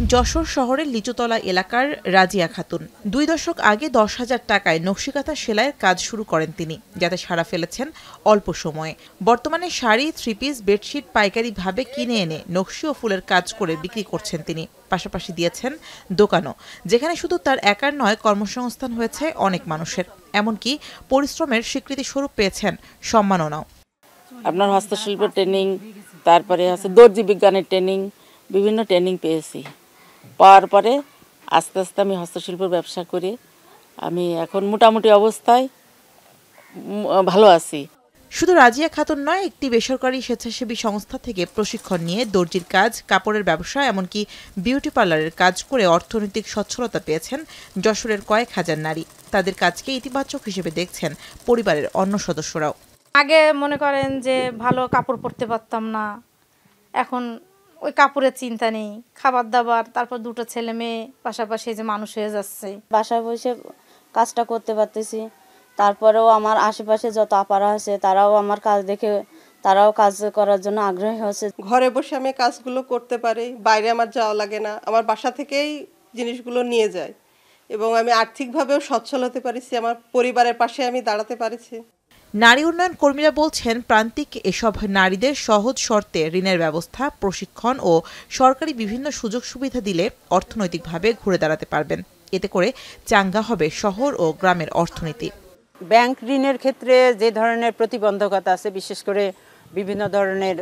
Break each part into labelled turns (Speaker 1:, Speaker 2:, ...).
Speaker 1: যশোর শহরের লিচুতলা এলাকার রাজিয়া খাতুন 2 দশক আগে 10,000 টাকায় নকশিকাঁথা সেলাইয়ের কাজ শুরু করেন তিনি, যাতে সাড়া ফেলেছেন অল্প সময়ে। বর্তমানে শাড়ি, 3 পিস, বেডশিট পাইকারিভাবে কিনে এনে নকশি ও ফুলের কাজ করে বিক্রি করছেন তিনি। পাশাপাশি দিয়েছেন দোকানও, যেখানে শুধু তার একার নয়, কর্মসংস্থান হয়েছে অনেক মানুষের। এমনকি পরিশ্রমের স্বীকৃতি স্বরূপ পেয়েছেন সম্মাননাও।
Speaker 2: আপনার হস্তশিল্প ট্রেনিং, তারপরে আছে দর্জি বিজ্ঞানের ট্রেনিং, বিভিন্ন ট্রেনিং পেয়েছি। পাওয়ার পরে আস্তে আস্তে আমি হস্তশিল্প ব্যবসা করে আমি এখন মোটামুটি অবস্থায় ভালো আছি।
Speaker 1: শুধু রাজিয়া খাতুন নয়, একটি বেসরকারি স্বেচ্ছাসেবী সংস্থা থেকে প্রশিক্ষণ নিয়ে দর্জির কাজ, কাপড়ের ব্যবসা, এমনকি বিউটি পার্লারের কাজ করে অর্থনৈতিক সচ্ছলতা পেয়েছেন যশোরের কয়েক হাজার নারী। তাদের কাজকে ইতিবাচক হিসেবে দেখছেন পরিবারের অন্য সদস্যরাও।
Speaker 3: আগে মনে করেন যে ভালো কাপড় পরতে পারতাম না, এখন ওই কাপড়ের চিন্তা নেই, খাবার দাবার, তারপর 2টো ছেলে মেয়ে, পাশাপাশি যে মানুষ হয়ে যাচ্ছে,
Speaker 4: বাসায় বসে কাজটা করতে পারতেছি। তারপরেও আমার আশেপাশে যত আপারা আছে তারাও আমার কাজ দেখে তারাও কাজ করার জন্য আগ্রহী হচ্ছে।
Speaker 5: ঘরে বসে আমি কাজগুলো করতে পারি, বাইরে আমার যাওয়া লাগে না, আমার বাসা থেকেই জিনিসগুলো নিয়ে যায় এবং আমি আর্থিকভাবেও সচ্ছল হতে পারছি, আমার পরিবারের পাশে আমি দাঁড়াতে পারছি।
Speaker 1: নারী উন্নয়ন কর্মীরা বলছেন, প্রান্তিক এসব নারীদের সহজ শর্তে ঋণের ব্যবস্থা, প্রশিক্ষণ ও সরকারি বিভিন্ন সুযোগ সুবিধা দিলে অর্থনৈতিকভাবে ঘুরে দাঁড়াতে পারবেন। এতে করে চাঙ্গা হবে শহর ও গ্রামের অর্থনীতি।
Speaker 6: ব্যাংক ঋণের ক্ষেত্রে যে ধরনের প্রতিবন্ধকতা আছে, বিশেষ করে বিভিন্ন ধরনের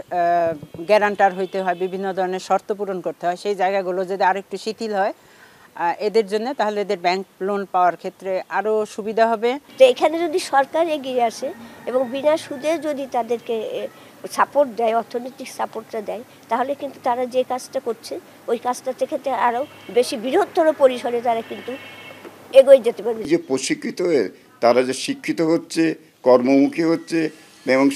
Speaker 6: গ্যারান্টার হইতে হয়, বিভিন্ন ধরনের শর্ত পূরণ করতে হয়, সেই জায়গাগুলো যদি আরেকটু শিথিল হয় এদের জন্য, তাহলে এদের ব্যাংক লোন পাওয়ার ক্ষেত্রে আরও সুবিধা হবে।
Speaker 7: তো এখানে যদি সরকার এগিয়ে আসে এবং বিনা সুদে যদি তাদেরকে সাপোর্ট দেয়, অর্থনৈতিক সাপোর্টটা দেয়, তাহলে কিন্তু তারা যে কাজটা করছে ওই কাজটা থেকে আরও বেশি বৃহত্তর পরিসরে তারা কিন্তু এগিয়ে যেতে পারবে।
Speaker 8: যে প্রশিক্ষিত হয়ে তারা যে শিক্ষিত হচ্ছে, কর্মমুখী হচ্ছে এবং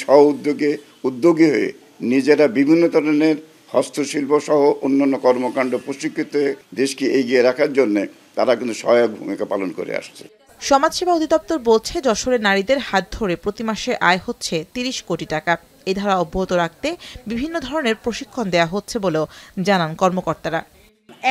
Speaker 8: উদ্যোগী হয়ে নিজেরা বিভিন্ন ধরনের হস্তশিল্প সহ অন্যান্য কর্মকাণ্ড প্রশিক্ষিত হয়ে দেশকে এগিয়ে রাখার জন্য তারা কিন্তু সহায়ক ভূমিকা পালন করে আসছে।
Speaker 1: সমাজসেবা অধিদপ্তর বলছে, যশোরের নারীদের হাত ধরে প্রতি মাসে আয় হচ্ছে 30 কোটি টাকা। এই ধারা অব্যাহত রাখতে বিভিন্ন ধরনের প্রশিক্ষণ দেওয়া হচ্ছে বলেও জানান কর্মকর্তারা।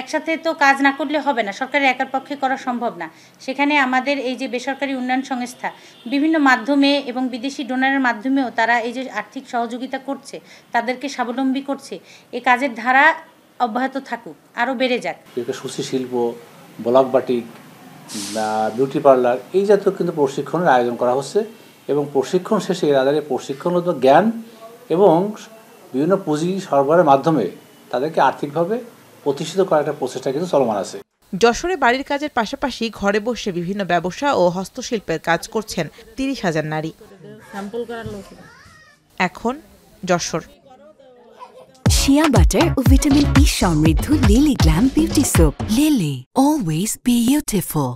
Speaker 9: একসাথে তো কাজ না করলে হবে না, সরকারের একার পক্ষে করা সম্ভব না। সেখানে আমাদের এই যে বেসরকারি উন্নয়ন সংস্থা বিভিন্ন মাধ্যমে এবং বিদেশি ডোনারের মাধ্যমেও তারা এই যে আর্থিক সহযোগিতা করছে, তাদেরকে স্বাবলম্বী করছে। এই কাজের ধারা অব্যাহত থাকুক, আরও বেড়ে যাক।
Speaker 10: সুশি শিল্প, ব্লক বাটিক, বিউটি পার্লার, এই জাতীয় কিন্তু প্রশিক্ষণের আয়োজন করা হচ্ছে এবং প্রশিক্ষণ শেষে তাদের প্রশিক্ষণগত জ্ঞান এবং বিভিন্ন পুঁজি সরবরাহের মাধ্যমে তাদেরকে আর্থিকভাবে প্রতিষ্ঠিত করার একটা প্রচেষ্টা কিন্তু চলমান আছে।
Speaker 1: যশোরে বাড়ির কাজের পাশাপাশি ঘরে বসে বিভিন্ন ব্যবসা ও হস্তশিল্পের কাজ করছেন 30,000 নারী। এখন যশোর
Speaker 11: শিয়া বাটার ও ভিটামিন ই সমৃদ্ধ lily glam beauty soap. Lily, always beautiful.